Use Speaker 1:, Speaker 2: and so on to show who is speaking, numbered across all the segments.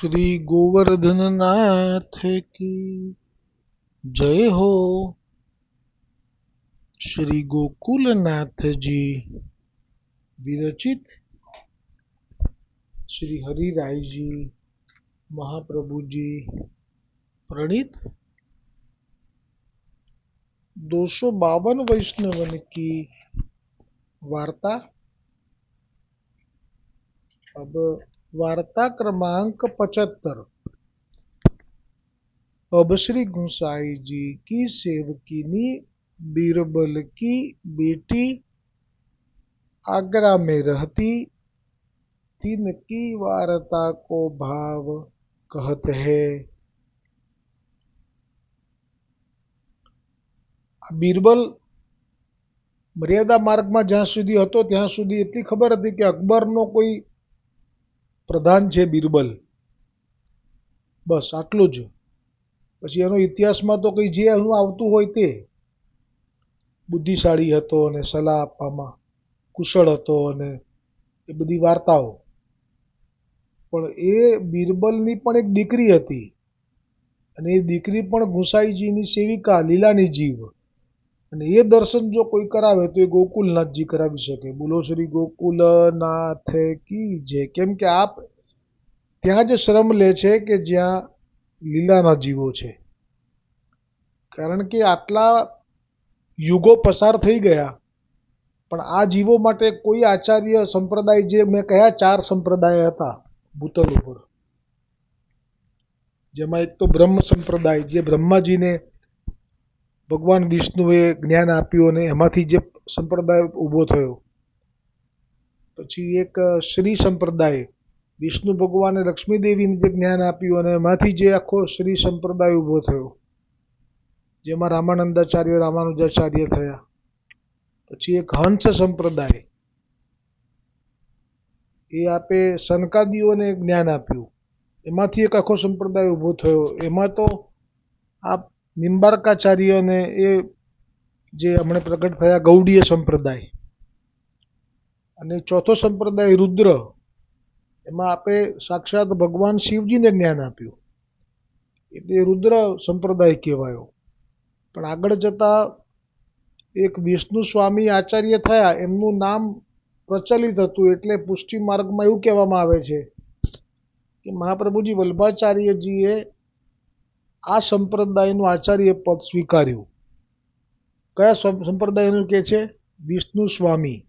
Speaker 1: श्री गोवर्धन नाथ की जय हो। श्री गोकुलनाथ जी विरचित श्री हरि राय जी महाप्रभु जी प्रणीत 252 वैष्णवन की वार्ता। अब वार्ता क्रमांक 75। अब श्री गुसाई जी की सेवकिनी बीरबल की बेटी आगरा में रहती तिनकी वार्ता को भाव कहत है। बीरबल मर्यादा मार्ग में ज्यां सुधी हतो त्यां सुधी एटली खबर हती कि अकबर नो कोई प्रधान छे बीरबल, बस आटલું જ। પછી એનો ઇતિહાસમાં તો કઈ જે આવતું હોય તે બુદ્ધિશાળી હતો અને સલાહ આપવામાં કુશળ હતો અને એ બધી વાર્તાઓ। પણ એ બીરબલની પણ એક દીકરી હતી અને એ દીકરી પણ ગુસાઈજીની સેવિકા લીલાની જીવ, અને એ દર્શન જો કોઈ કરાવે તો એ ગોકુલનાથજી કરાવી શકે। બોલો શ્રી ગોકુલનાથ કી જય। કેમ કે આપ ત્યાં જ શ્રમ લે છે કે જ્યાં લીલાના જીવો છે। કારણ કે આટલા યુગો પસાર થઈ ગયા પણ આ જીવો માટે કોઈ આચાર્ય સંપ્રદાય, જે મેં કયા 4 સંપ્રદાય હતા ભૂતલ ઉપર, જેમાં એક તો બ્રહ્મ સંપ્રદાય, જે બ્રહ્માજીને ભગવાન વિષ્ણુએ જ્ઞાન આપ્યું અને એમાંથી જે સંપ્રદાય ઊભો થયો। પછી એક શ્રી સંપ્રદાય, વિષ્ણુ ભગવાને લક્ષ્મી દેવીને જે જ્ઞાન આપ્યું અને એમાંથી જે આખો શ્રી સંપ્રદાય ઊભો થયો, જેમાં રામાનંદાચાર્ય રામાનુજાચાર્ય થયા। પછી એક હંસ સંપ્રદાય, એ આપે સનકાદીઓને જ્ઞાન આપ્યું, એમાંથી એક આખો સંપ્રદાય ઊભો થયો। એમાં તો આ નિમ્બાર્કાચાર્ય ને એ જે હમણાં પ્રગટ થયા ગૌડીય સંપ્રદાય। અને ચોથો સંપ્રદાય રુદ્ર, એમાં આપે સાક્ષાત ભગવાન શિવજીને જ્ઞાન આપ્યું એટલે રુદ્ર સંપ્રદાય કહેવાયો। પણ આગળ જતા એક વિષ્ણુ સ્વામી આચાર્ય થયા, એમનું નામ પ્રચલિત હતું એટલે પુષ્ટિ માર્ગમાં એવું કહેવામાં આવે છે કે મહાપ્રભુજી વલ્ભાચાર્યજીએ આ સંપ્રદાયનું આચાર્ય પદ સ્વીકાર્યું। કયા સંપ્રદાયનું કે છે? વિષ્ણુ સ્વામી।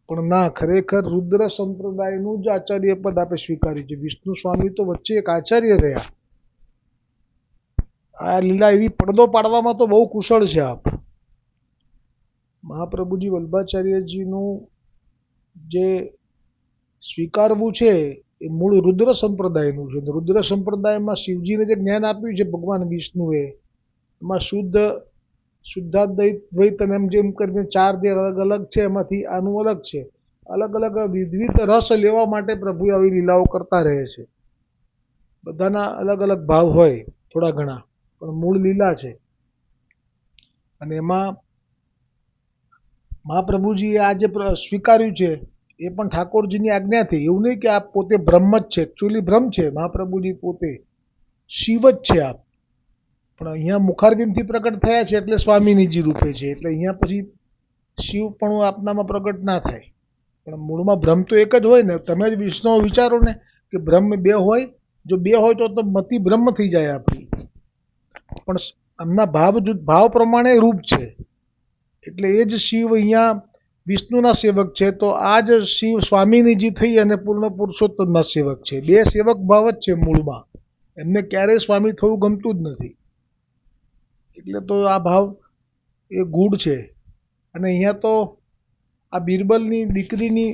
Speaker 1: પણ ના, ખરેખર રુદ્ર સંપ્રદાયનું જ આચાર્ય પદ આપે સ્વીકાર્યું છે। વિષ્ણુ સ્વામી તો વચ્ચે એક આચાર્ય રહ્યા। આ લીલા એવી પડદો પાડવામાં તો બહુ કુશળ છે આપ। મહાપ્રભુજી વલ્ભાચાર્યજીનું જે સ્વીકારવું છે એ મૂળ રુદ્ર સંપ્રદાયનું છે। રુદ્ર સંપ્રદાયમાં શિવજીને જે જ્ઞાન આપ્યું છે ભગવાન વિષ્ણુએ, એમાં શુદ્ધાદ્વૈત અને જેમ કરીને 4 જે અલગ અલગ છે એમાંથી આનું અલગ છે। અલગ અલગ વિવિધ રસ લેવા માટે પ્રભુ આવી લીલાઓ કરતા રહે છે। બધાના અલગ અલગ ભાવ હોય થોડા ઘણા, પણ મૂળ લીલા છે। અને એમાં મહાપ્રભુજીએ આ જે સ્વીકાર્યું છે એ પણ ઠાકોરજીની આજ્ઞાથી। એવું નહીં કે આપ પોતે બ્રહ્મ જ છે, એકચ્યુઅલી બ્રહ્મ છે મહાપ્રભુજી, પોતે શિવ જ છે આપ, પણ અહીંયા મુખારબિંદથી પ્રગટ થયા છે એટલે સ્વામીનીજી રૂપે છે, એટલે અહીંયા પછી શિવ પણ આપનામાં પ્રગટ ના થાય। પણ મૂળમાં બ્રહ્મ તો એક જ હોય ને। તમે જ વિષ્ણુ વિચારો ને કે બ્રહ્મ 2 હોય, જો 2 હોય તો મતિ બ્રહ્મ થઈ જાય આપણી, પણ એમના ભાવ પ્રમાણે રૂપ છે, એટલે એ જ શિવ અહીંયા વિષ્ણુના સેવક છે, તો આ જ શિવ સ્વામીનીજી થઈ અને પૂર્ણ પુરુષોત્તમના સેવક છે। 2 સેવક ભાવ જ છે મૂળમાં, એમને ક્યારેય સ્વામી થવું ગમતું જ નથી, એટલે તો આ ભાવ એ ગૂઢ છે। અને અહીંયા તો આ બીરબલની દીકરીની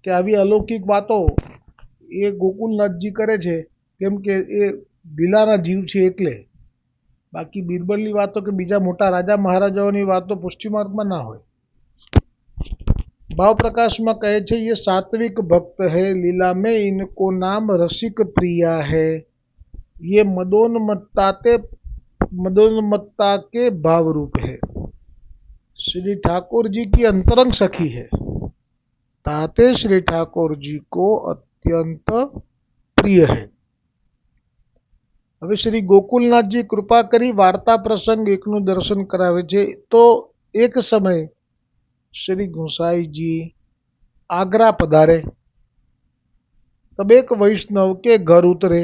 Speaker 1: કે આવી અલૌકિક વાતો એ ગોકુલનાથજી કરે છે, કેમ કે એ લીલાના જીવ છે એટલે। બાકી બીરબલની વાતો કે બીજા મોટા રાજા મહારાજાઓની વાતો પુષ્ટિ માર્ગમાં ના હોય। भाव प्रकाश में कहे छे, ये सात्विक भक्त है, लीला में इनको नाम रसिक प्रिया है, ये मदोन्मत्ता के भाव रूप है, श्री ठाकुर जी की अंतरंग सखी है, ताते श्री ठाकुर जी को अत्यंत प्रिय है। હવે શ્રી ગોકુલનાથજી કૃપા કરી વાર્તા પ્રસંગ એકનું દર્શન કરાવે છે. તો એક સમય શ્રી ગુસાઈજી आगरा पधारे तब एक वैष्णव के घर उतरे.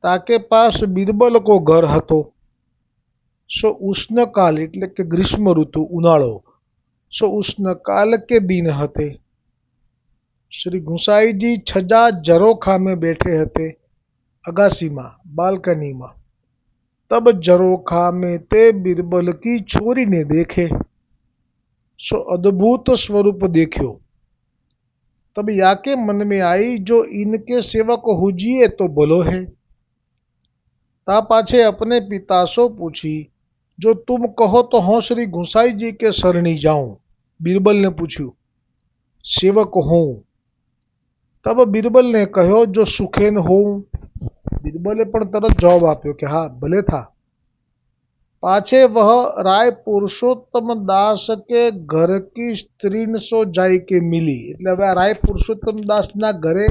Speaker 1: ताके पास बीरबल को घर हतो. सो उष्णकाल એટલે કે ગ્રીષ્મ ઋતુ ઉનાળો. सो उष्णकाल के दिन हते. श्री गुसाईजी छजा झरोखा में बैठे हते अगासी में बालकनी में. तब झरोखा में ते बीरबल की छोरी ने देखे. सो अद्भुत स्वरूप देखो. तब याके मन में आई जो इनके सेवक हुजिए तो भलो है. ता पाछे अपने पिता सो पूछी जो तुम कहो तो हो श्री गुसाई जी के शरणी जाऊं. बीरबल ने पूछू सेवक हूं. तब बीरबल ने कहो जो सुखेन हो. बीरबले पण तरत जवाब आप्यो कि हाँ भले था. पाछे वह राय पुरुषोत्तम दास के घर की स्त्री सो जाई के मिली. એટલે હવે આ રાય પુરુષોત્તમ દાસ ના ઘરે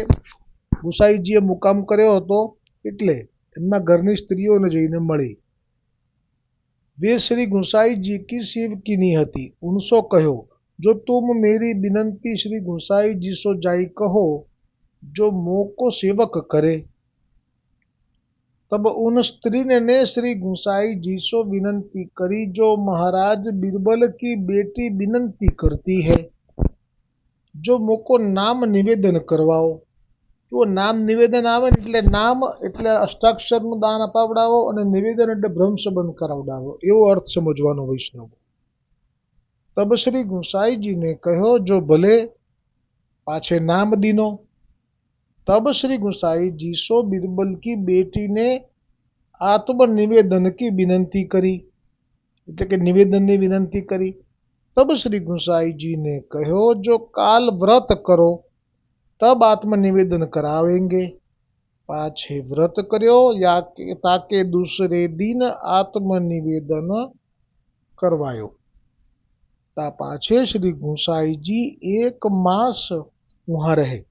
Speaker 1: ગુસાઈજીએ મુકામ કર્યો હતો એટલે એમના ઘરની સ્ત્રીઓને જઈને મળી. वे श्री गुसाई जी की सेवकीनी हती. उनसो कहो जो तुम मेरी विनंती श्री गुसाई जी सो जाई कहो जो मोको सेवक करे. तब उन स्त्री ने श्री गुसाई जी सो विनंती करी जो महाराज बीरबल की बेटी विनंती करती है जो मोको नाम निवेदन करवाओ. जो नाम निवेदन आवे એટલે નામ એટલે અષ્ટાક્ષરનું દાન અપાવડાવો અને નિવેદન એટલે બ્રહ્મ સંબંધ કરાવડાવો એવો અર્થ સમજવાનો વૈષ્ણવ. तब श्री गुसाई जी ने कहो जो भले. पाछे नाम दीनो. तब श्री गुसाई जी सो बीरबल की बेटी ने आत्म निवेदन की विनंती करी એટલે કે નિવેદનની વિનંતી કરી. तब श्री गुसाई जी ने कहो जो काल व्रत करो तब आत्म निवेदन करावेंगे. पाछे व्रत कर्यो या ताके दूसरे दिन आत्म निवेदन करवायो. ता पाछे श्री गुसाई जी एक मास वहां रहे.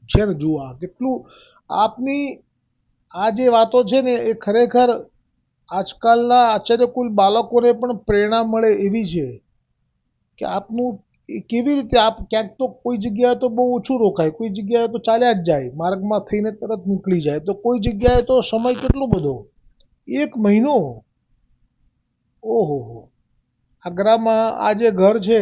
Speaker 1: છે ને જુઓ કેટલું આપની આ જે વાતો છે ને એ ખરેખર આજકાલના આચાર્યકુલ બાળકોને પણ પ્રેરણા મળે એવી છે કે આપનું કેવી રીતે આપ ક્યાંક તો કોઈ જગ્યાએ તો બહુ ઓછું રોકાય, કોઈ જગ્યાએ તો ચાલ્યા જ જાય, માર્ગમાં થઈને તરત નીકળી જાય, તો કોઈ જગ્યાએ તો સમય કેટલો બધો 1 મહિનો. ઓહો આગ્રામાં આ જે ઘર છે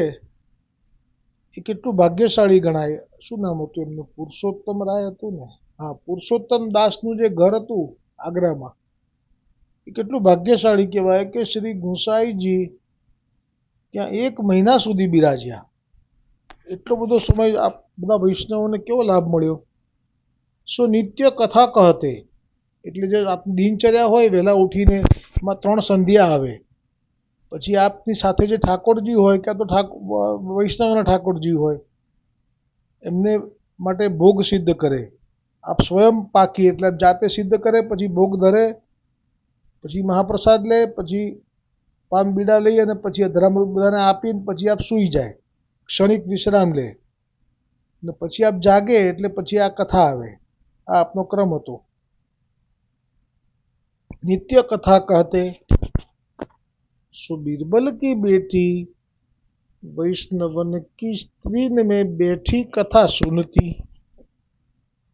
Speaker 1: એ કેટલું ભાગ્યશાળી ગણાય. શું નામ હતું એમનું? પુરુષોત્તમ રાય હતું ને? હા, પુરુષોત્તમ દાસનું જે ઘર હતું આગ્રામાં એ કેટલું ભાગ્યશાળી કહેવાય કે શ્રી ગુસાઈજી ત્યાં 1 મહિના સુધી બિરાજ્યા. એટલો બધો સમય આ બધા વૈષ્ણવોને કેવો લાભ મળ્યો. સો નિત્ય કથા કહતે એટલે જે આપની દિનચર્યા હોય વહેલા ઉઠીને એમાં 3 સંધ્યા આવે, પછી આપની સાથે જે ઠાકોરજી હોય ક્યાં તો વૈષ્ણવના ઠાકોરજી હોય એમને માટે ભોગ સિદ્ધ કરે. આપ સ્વયં પાકી એટલે આપ જાતે સિદ્ધ કરે, પછી ભોગ ધરે, પછી મહાપ્રસાદ લે, પછી પાન બીડા લઈ અને પછી અધરામૃત બધાને આપીને પછી આપ સૂઈ જાય, ક્ષણિક વિશ્રામ લે અને પછી આપ જાગે એટલે પછી આ કથા આવે. આ આપનો ક્રમ હતો. नित्य कथा कहते. सो बीरबल की बेटी वैष्णवन की स्त्री में बैठी कथा सुनती.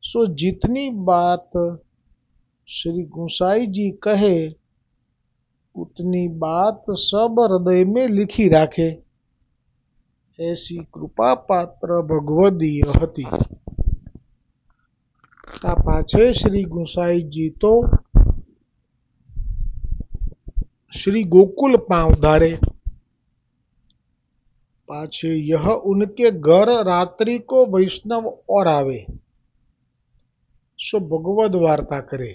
Speaker 1: सो जितनी बात श्री गुसाई जी कहे उतनी बात सब हृदय में लिखी राखे. ऐसी कृपा पात्र भगवदीय हती. ता पाछे श्री गुसाई जी तो श्री गोकुल पांव धारे. पाछे यह उनके घर रात्रि को वैष्णव और आवे. सो भगवद वार्ता करे.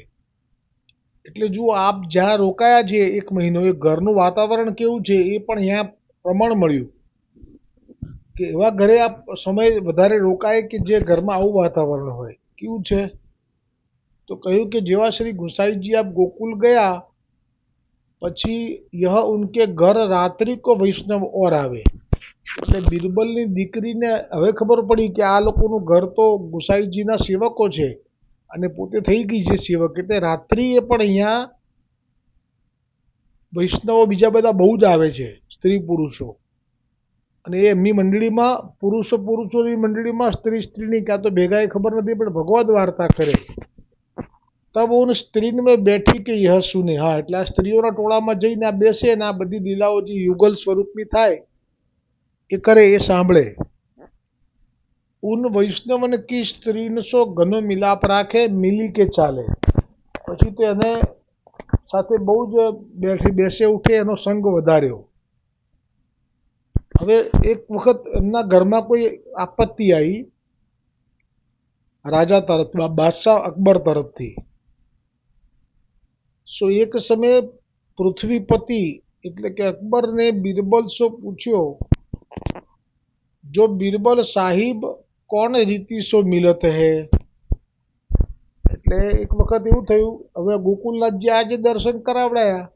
Speaker 1: એટલે જો આપ જ્યાં રોકાયા છે 1 મહિનો એ ઘરનું વાતાવરણ કેવું છે એ પણ અહીંયા પ્રમાણ મળ્યું કે એવા ઘરે આપ સમય વધારે રોકાય કે જે ઘરમાં આવું વાતાવરણ હોય. કેવું છે તો કહ્યું કે જેવા શ્રી ગુસાઈજી આપ ગોકુલ ગયા પછી यह उनके घर रात्रि को वैष्णव और आवे. એટલે બીરબલની દીકરીને હવે ખબર પડી કે આ લોકોનું ઘર તો ગુસાઈજીના સેવકો છે અને પોતે થઈ ગઈ છે સેવક, એટલે રાત્રિએ પણ અહીંયા વૈષ્ણવો બીજા બધા બહુ જ આવે છે, સ્ત્રી પુરુષો, અને એ એમની મંડળીમાં પુરુષોની મંડળીમાં સ્ત્રીની ક્યાં તો ભેગા એ ખબર નથી પણ ભગવદ વાર્તા કરે. તબ ઉન સ્ત્રીને મેં બેઠી કે યહ સુને. હા, એટલે આ સ્ત્રીઓના ટોળામાં જઈને આ બેસે ને આ બધી લીલાઓ જે યુગલ સ્વરૂપની થાય એ કરે, એ સાંભળે. ઉન વૈષ્ણવન કી સ્ત્રીનો સો ઘનો મિલાપ રાખે, મિલી કે ચાલે. પછી તો એને સાથે બહુ જ બેસે ઉઠે, એનો સંગ વધાર્યો. હવે એક વખત એમના ઘરમાં કોઈ આપત્તિ આવી રાજા તરફ, બાદશાહ અકબર તરફથી. સો એક સમયે પૃથ્વીપતિ એટલે કે અકબરને બિરબલ સો પૂછ્યો, જો બિરબલ સાહિબ કોણ રીતિ સો મિલત હૈ. એટલે એક વખત એવું થયું, હવે ગોકુલનાથજી આજે દર્શન કરાવડાયા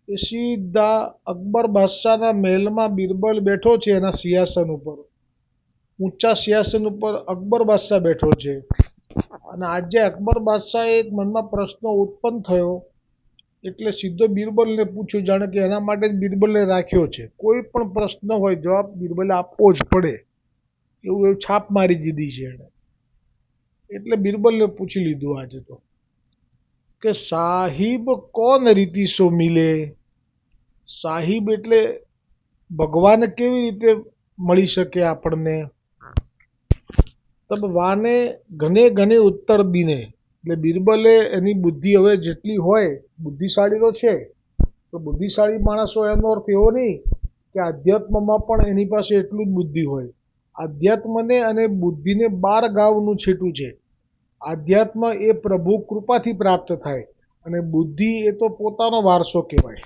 Speaker 1: એ સીધા અકબર બાદશાહના મહેલમાં બિરબલ બેઠો છે, એના સિંહાસન ઉપર, ઊંચા સિંહાસન ઉપર અકબર બાદશાહ બેઠો છે. અને આજે અકબર બાદશાહે એક મનમાં પ્રશ્ન ઉત્પન્ન થયો, એટલે સીધો બિરબલને પૂછ્યું, જાણે કે એના માટે જ બિરબલને રાખ્યો છે. કોઈ પણ પ્રશ્ન હોય જવાબ બિરબલે આપવો જ પડે, એવું છાપ મારી દીધી છે એને. એટલે બિરબલને પૂછી લીધું આજે તો કે સાહિબ કોણ રીતિ સો મિલે. સાહિબ એટલે ભગવાન કેવી રીતે મળી શકે આપણને. તબ વાને ઘને ઘને ઉત્તર દીને. એટલે બિરબલે એની બુદ્ધિ હવે જેટલી હોય, બુદ્ધિશાળી તો છે, તો બુદ્ધિશાળી માણસો એનો અર્થ એવો નહીં કે આધ્યાત્મમાં પણ એની પાસે એટલું જ બુદ્ધિ હોય. આધ્યાત્મને અને બુદ્ધિને 12 ગાઉનું છેટું છે. આધ્યાત્મ એ પ્રભુ કૃપાથી પ્રાપ્ત થાય અને બુદ્ધિ એ તો પોતાનો વારસો કહેવાય.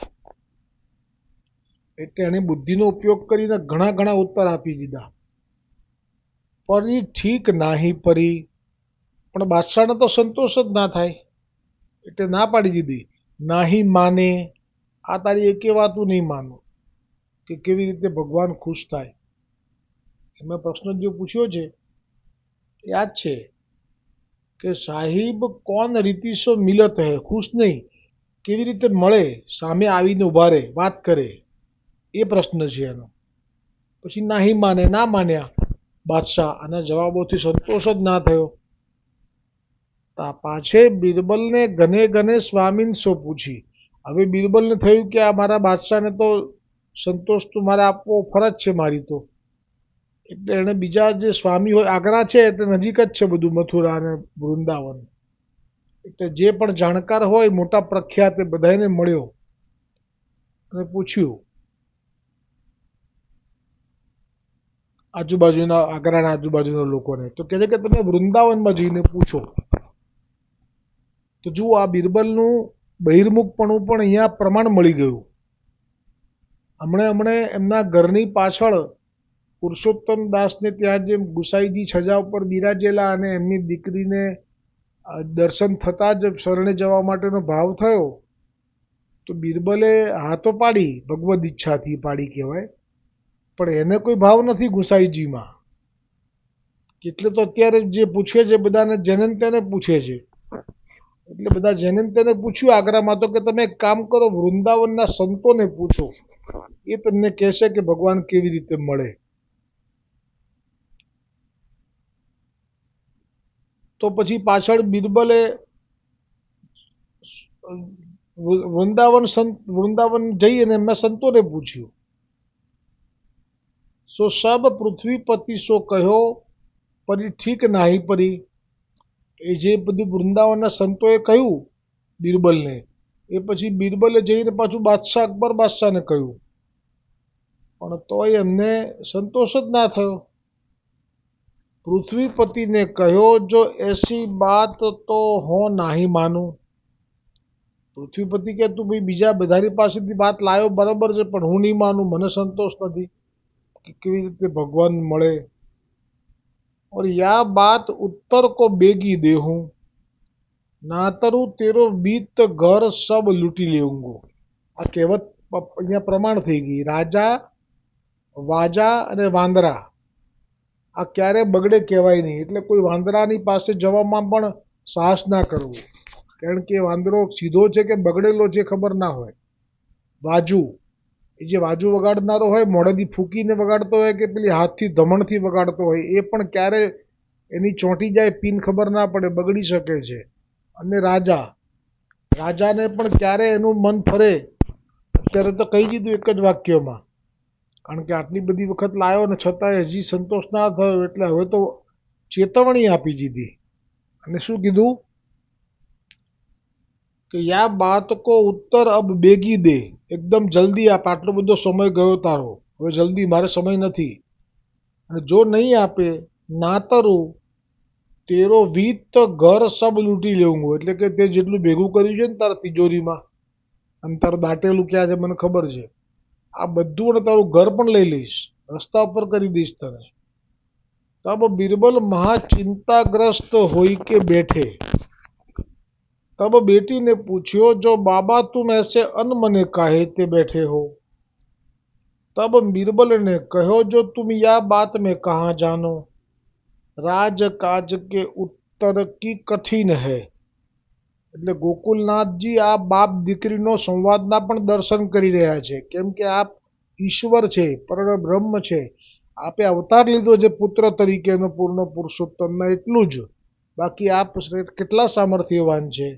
Speaker 1: એટલે એણે બુદ્ધિનો ઉપયોગ કરીને ઘણા ઘણા ઉત્તર આપી દીધા. પરી ઠીક નાહી પરી, પણ બાદશાહને તો સંતોષ જ ના થાય, એટલે ના પાડી દીધી. નાહી માને, આ તારી એકે વાતું નહીં માનું કે કેવી રીતે ભગવાન ખુશ થાય. એમાં પ્રશ્ન જે પૂછ્યો છે એ આ જ છે કે સાહિબ કોણ રીતિ સો મિલત હૈ. ખુશ નહીં, કેવી રીતે મળે, સામે આવીને ઉભા રહે, વાત કરે, એ પ્રશ્ન છે એનો. પછી નાહી માને, ના માન્યા બાદશાહ, અને જવાબોથી સંતોષ જ ના થયો. પાછે બિરબલને ઘને ઘને સ્વામીન સો પૂછી. હવે બિરબલને થયું કે આ મારા બાદશાહને તો સંતોષ તો મારે આપવો ફરજ છે મારી તો. એટલે એને બીજા જે સ્વામી હોય, આગ્રા છે એટલે નજીક જ છે બધું, મથુરા અને વૃંદાવન, એટલે જે પણ જાણકાર હોય મોટા પ્રખ્યાત એ બધાને મળ્યો અને પૂછ્યું આજુબાજુના, આગ્રાના આજુબાજુના લોકોને. તો કહે છે કે તમે વૃંદાવનમાં જઈને પૂછો. તો જુઓ, આ બિરબલનું બહિર્મુખપણું પણ અહીંયા પ્રમાણ મળી ગયું. હમણે એમના ઘરની પાછળ પુરુષોત્તમ દાસને ત્યાં જે ગુસાઈજી છજા ઉપર બિરાજેલા અને એમની દીકરીને દર્શન થતાં જ શરણે જવા માટેનો ભાવ થયો, તો બિરબલે હાથો પાડી, ભગવદ ઈચ્છાથી પાડી કહેવાય, પણ એને કોઈ ભાવ નથી ગુસાઈજીમાં. એટલે તો અત્યારે જે પૂછે છે બધાને જેને તેને પૂછે છે. એટલે બધા જેને તેને પૂછ્યું આગ્રામાં તો કે તમે એક કામ કરો, વૃંદાવનના સંતોને પૂછો, એ તમને કહેશે કે ભગવાન કેવી રીતે મળે. તો પછી પાછળ બિરબલે વૃંદાવન જઈ અને એમના સંતોને પૂછ્યું. સો સબ પૃથ્વીપતિ સો કહ્યો, પરી ઠીક નાહી પરી. એ જે બધું વૃંદાવનના સંતોએ કહ્યું બિરબલને, એ પછી બિરબલે જઈને પાછું બાદશાહ અકબર બાદશાહને કહ્યું, પણ તોય એમને સંતોષ જ ના થયો. પૃથ્વીપતિને કહ્યો, જો એસી બાત તો હો નાહી માનું. પૃથ્વીપતિ કે તું ભાઈ બીજા બધાની પાસેથી વાત લાવ્યો બરાબર છે, પણ હું નહીં માનું, મને સંતોષ નથી કે કેવી રીતે ભગવાન મળે. और या बात उत्तर को बेगी देहूं, नातरू तेरो बीत घर सब लूटी लेऊंगो. આ કહેવત અહીંયા પ્રમાણ થઈ ગઈ. રાજા, વાજા અને વાંદરા આ ક્યારે બગડે કહેવાય નહીં. એટલે કોઈ વાંદરાની પાસે જવામાં પણ સાહસ ના કરવું, કારણ કે વાંદરો સીધો છે કે બગડેલો છે ખબર ના હોય. વાજુ, એ જે વાજુ વગાડનારો હોય મોઢેથી ફૂંકીને વગાડતો હોય કે પેલી હાથથી ધમણથી વગાડતો હોય, એ પણ ક્યારે એની ચોંટી જાય પિન ખબર ના પડે, બગડી શકે છે. અને રાજા, રાજાને પણ ક્યારે એનું મન ફરે, અત્યારે તો કહી દીધું એક જ વાક્યમાં, કારણ કે આટલી બધી વખત લાયો ને છતાંય હજી સંતોષ ના થયો, એટલે હવે તો ચેતવણી આપી દીધી. અને શું કીધું કે યા બાત કો ઉત્તર અબ બેગી દે, એકદમ જલ્દી આપ, આટલો બધો સમય ગયો તારો, હવે જલ્દી, મારે સમય નથી. અને જો નહીં આપે ના તરું તેરો વીત ઘર સબ લૂંટી લેવું, એટલે કે તે જેટલું ભેગું કર્યું છે ને તારા તિજોરીમાં, અને તારું દાટેલું ક્યાં છે મને ખબર છે, આ બધું અને તારું ઘર પણ લઈ લઈશ, રસ્તા ઉપર કરી દઈશ તને. તબ બિરબલ મહા ચિંતાગ્રસ્ત હોય કે બેઠે. तब बेटी ने पूछो जो बाबा तुम ऐसे अनमने काहे ते बैठे हो. तब बीरबल ने कहो जो तुम या बात में कहाँ जानो, राज काज के उत्तर की कठिन है. એટલે ગોકુલનાથજી આ બાપ દીકરીનો સંવાદના પણ દર્શન કરી રહ્યા છે, કેમ કે આપ ઈશ્વર છે, પરબ્રહ્મ છે, આપે અવતાર લીધો છે પુત્ર તરીકેનો પૂર્ણ પુરુષોત્તમના, એટલું જ, બાકી આપ કેટલા સામર્થ્યવાન છે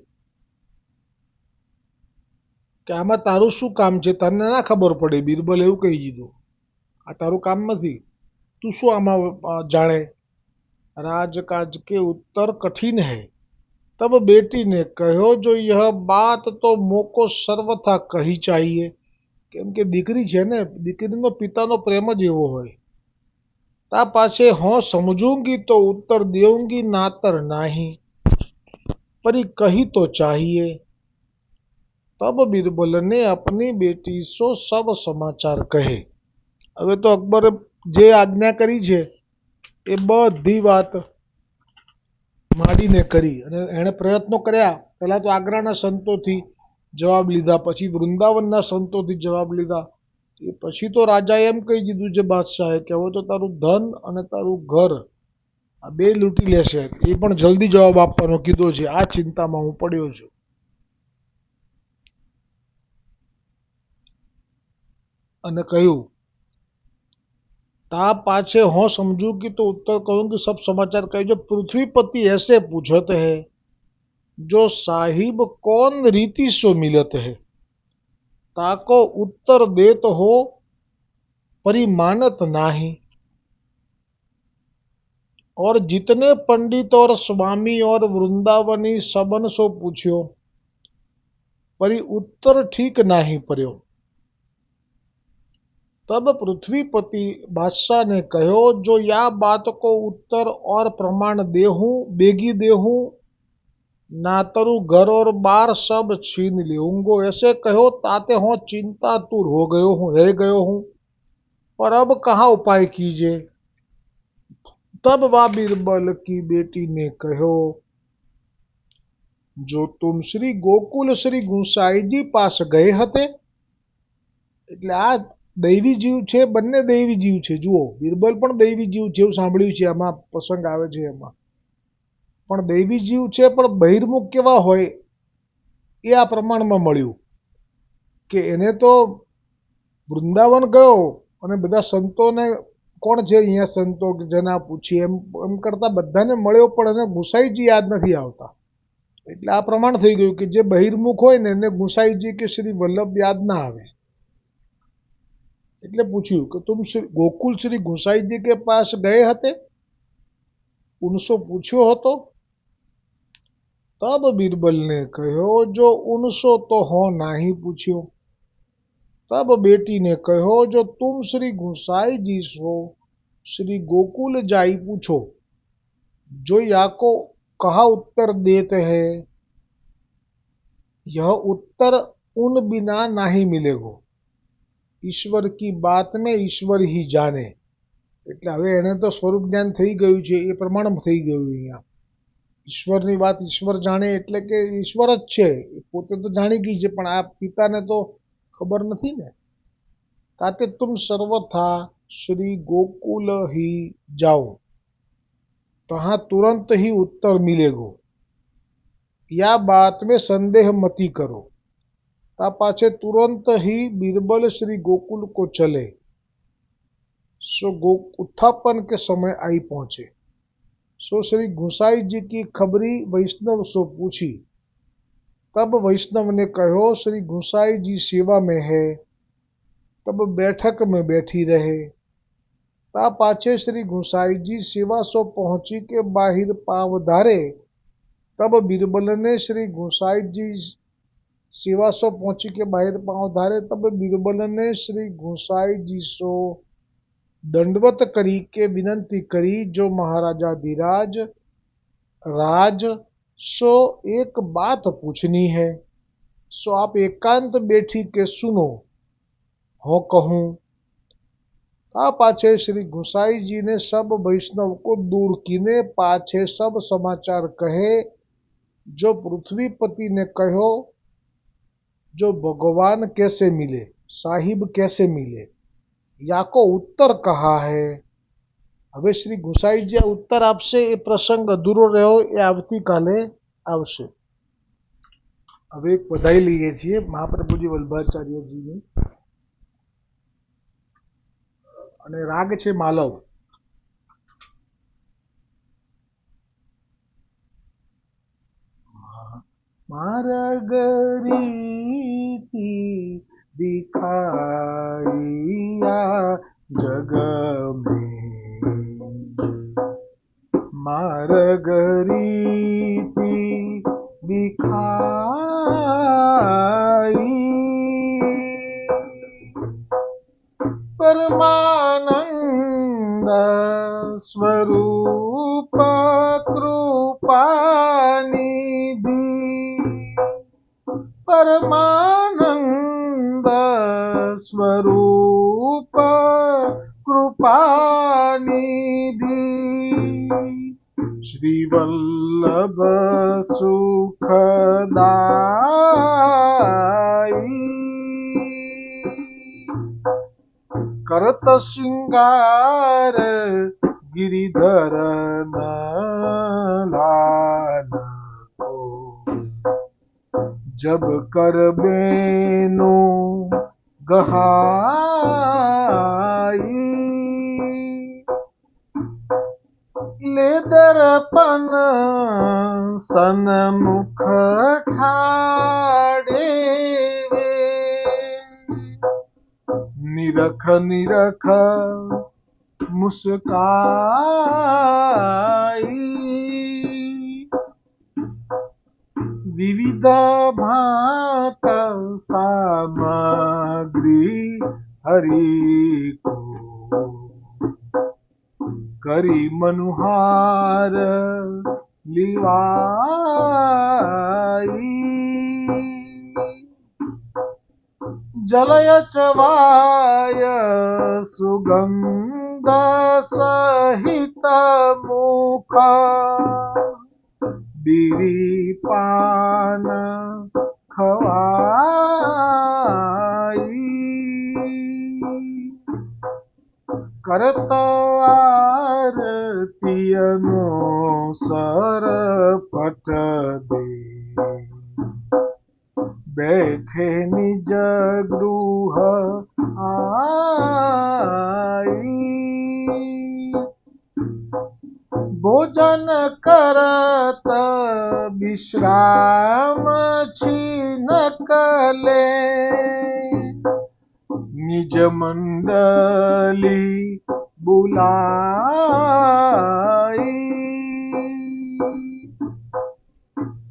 Speaker 1: કે આમાં તારું શું કામ છે, તને ના ખબર પડે. બિરબલ એવું કહી દીધું, આ તારું કામ નથી, તું શું આમાં જાણે. રાજકાજ કે ઉત્તર કઠિન હૈ. તબ બેટી ને કહ્યો જો યહ બાત તો મોકો સર્વથા કહી ચાહીએ, કેમ કે દીકરી છે ને, દીકરીનો પિતાનો પ્રેમ જ એવો હોય. તા પાછે હોં સમજूंगी તો ઉત્તર દેऊंगी નાતર નહીં, પરી કહી તો ચાહીએ. तब बीरबल ने अपनी बेटी સો સબ સમાચાર કહે. હવે તો અકબરે જે આજ્ઞા કરી છે એ બધી વાત માંડીને કરી, અને એણે પ્રયત્નો કર્યા. પહેલા તો આગ્રાના સંતોથી જવાબ લીધા, પછી વૃંદાવનના સંતોથી જવાબ લીધા, એ પછી તો રાજાએ એમ કહી દીધું છે બાદશાહે કે હવે તો તારું ધન અને તારું ઘર આ બે લૂંટી લેશે, એ પણ જલ્દી જવાબ આપવાનો કીધો છે, આ ચિંતામાં હું પડ્યો છું. અને કહ્યું ता पाछे हो समझू की तो उत्तर कहूंगी सब समाचार कहे. जो पृथ्वीपति ऐसे पूछत है जो साहिब कौन रीति सो मिलत है, ताको उत्तर देत हो परिमानत नाही. और जितने पंडित और स्वामी और वृंदावनी सबन सो पूछ्यो, परी उत्तर ठीक नाही पर्यो. तब पृथ्वीपति बादशाह ने कहो जो या बात को उत्तर और प्रमाण देहूं बेगी देहूं, नातरु घर और बार सब छीन लेऊंगो. ऐसे कहो ताते हो चिंतातुर हो गयो हूँ, रह गयो हूँ, और अब कहाँ उपाय कीजिए. तब वा बीरबल की बेटी ने कहो जो तुम श्री गोकुल श्री गुसाई जी पास गए हते. એટલે આ દૈવી જીવ છે, બંને દૈવી જીવ છે. જુઓ, બિરબલ પણ દૈવી જીવ છે એવું સાંભળ્યું છે, આમાં પ્રસંગ આવે છે એમાં પણ દૈવી જીવ છે, પણ બહિર્મુખ કેવા હોય એ આ પ્રમાણમાં મળ્યું કે એને તો વૃંદાવન ગયો અને બધા સંતોને, કોણ છે અહીંયા સંતો કે જેના પૂછીએ એમ એમ કરતા બધાને મળ્યો, પણ એને ગુસાઈજી યાદ નથી આવતા. એટલે આ પ્રમાણ થઈ ગયું કે જે બહિર્મુખ હોય ને એને ગુસાઈજી કે શ્રી વલ્લભ યાદ ના આવે. એટલે પૂછ્યું કે તુમ ગોકુલ શ્રી ગુસાઈજી કે પાસ ગયે હતે, ઉનસો પૂછ્યો હતો. तब बीरबल ने कहो जो उनसो तो हो नाही पूछ्यो. तब बेटी ने कहो जो तुम श्री गुसाई जी सो श्री गोकुल जाई पूछो, जो याको कहा उत्तर देते है, यह उत्तर उन बिना नहीं मिलेगो. ઈશ્વર કી બાત મેં ઈશ્વર હી જાને. એટલે હવે એને તો સ્વરૂપ જ્ઞાન થઈ ગયું છે, એ પ્રમાણ થઈ ગયું. અહીંયા ઈશ્વરની વાત ઈશ્વર જાણે એટલે કે ઈશ્વર જ છે, પોતે તો જાણી ગઈ છે, પણ આ પિતાને તો ખબર નથી ને. તાતે તુમ સર્વથા શ્રી ગોકુલ ही जाओ, तहाँ तुरंत ही उत्तर मिलेगो. या बात में संदेह मती करो। ता पाछे तुरंत ही बीरबल श्री गोकुल को चले। सो उत्थापन के समय आई पहुंचे। सो श्री गुसाई जी की खबरी वैष्णव सो पूछी। तब वैष्णव ने कहो श्री गुसाई जी सेवा में है। तब बैठक में बैठी रहे। ता पाछे श्री गुसाई जी सेवा सो पहुंची के बाहिर पाव धारे। तब बीरबल ने श्री गुसाई जी सेवा सो पहुंची के बाहिर पांव धारे। तब बीरबल ने श्री गुसाई जी सो दंडवत करी के विनंती करी, जो महाराजा धीराज राज सो एक बात पूछनी है। सो आप एकांत बैठी के सुनो, हो कहूं। ता पाछे श्री गुसाई जी ने सब वैष्णव को दूर कीने पाछे सब समाचार कहे, जो पृथ्वीपति ने कहो, जो भगवान कैसे मिले, साहिब कैसे मिले, याको उत्तर कहा है। હવે શ્રી ગુસાઈજી આ ઉત્તર આપશે। એ પ્રસંગ અધૂરો રહ્યો, એ આવતીકાલે આવશે। હવે એક પધાઈ લઈએ છીએ મહાપ્રભુજી વલ્ભાચાર્યજીની, અને રાગ છે માલવ। मारगरीति दिखाइया जग में, मारगरीति दिखाई परमानंद स्वरूप कृपानिधि, परमानंद स्वरूप कृपानिधि, श्री वल्लभ सुखदाई, करत श्रृंगार गिरिधर लाल को, जब कर बेनो गहाई, ले दर्पण सन्मुख ठाड़े वे, निरख निरख मुस्काई, विविध भात सामग्री हरि को, करी मनुहार लिवाई, जलय चवाय सुगंध सहित मुख, बीरी पान खवाई, करत आरती अनुसर पट दे, बैठे निज गृह आई, भोजन करत विश्राम छिनक ले, निज मंडली बुलाई,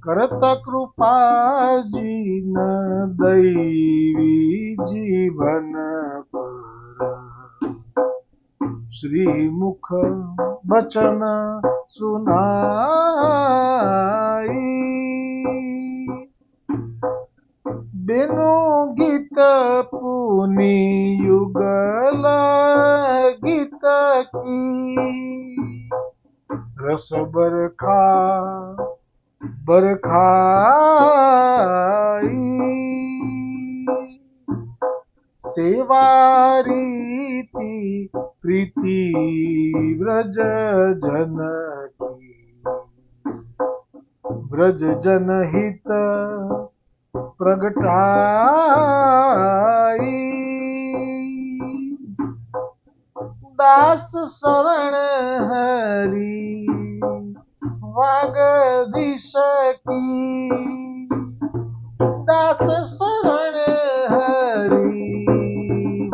Speaker 1: करत कृपा जीन दैवी जीवन पर, श्री मुख बचन सुनाई, बेनु गीत पुनि युगल गीत की, रस बरखा बरखाई, सेवा रीति प्रीति व्रज जन की, વ્રજ જનહિત પ્રગટાઈ દાસ શરણ હરી વાગદીશ કી દાસ શરણ હરી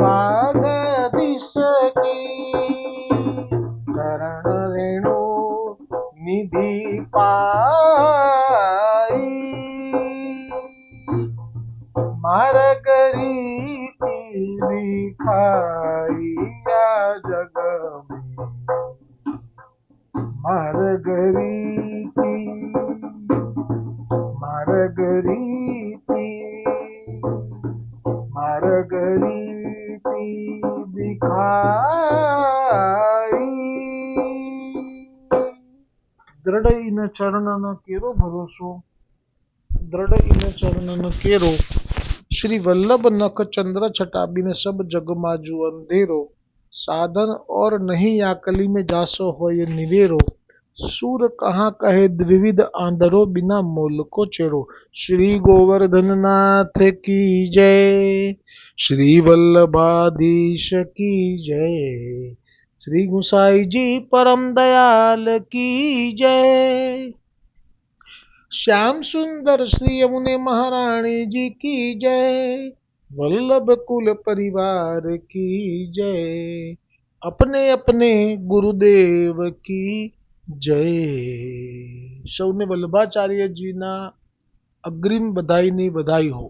Speaker 1: વાગદીશ કી કરણ રેણુ નિધિ પાઈ માર્ગ રીતિ દિખાઈ આ જગ માર્ગ રીતિ માર્ગ રીતિ માર્ગ રીતિ દિખાઈ દ્રઢ ઇન ચરણ કેરો ભરોસો દ્રઢ ઇન ચરણ કેરો श्री वल्लभ नख चंद्र छटा बिन सब जग माजू अंधेरो साधन और नहीं आकली में जासो हो ये निवेरो सूर कहाँ कहे द्विविध आंधरो बिना मोल को चेरो श्री गोवर्धन नाथ की जय श्री वल्लभाधीश की जय श्री गुसाई जी परम दयाल की जय श्याम सुंदर श्री यमुने महारानी जी की जय वल्लभ कुल परिवार की जय अपने अपने गुरुदेव की जय સૌને વલ્લભાચાર્યજીના અગ્રિમ બધાઈની બધાઈ હો.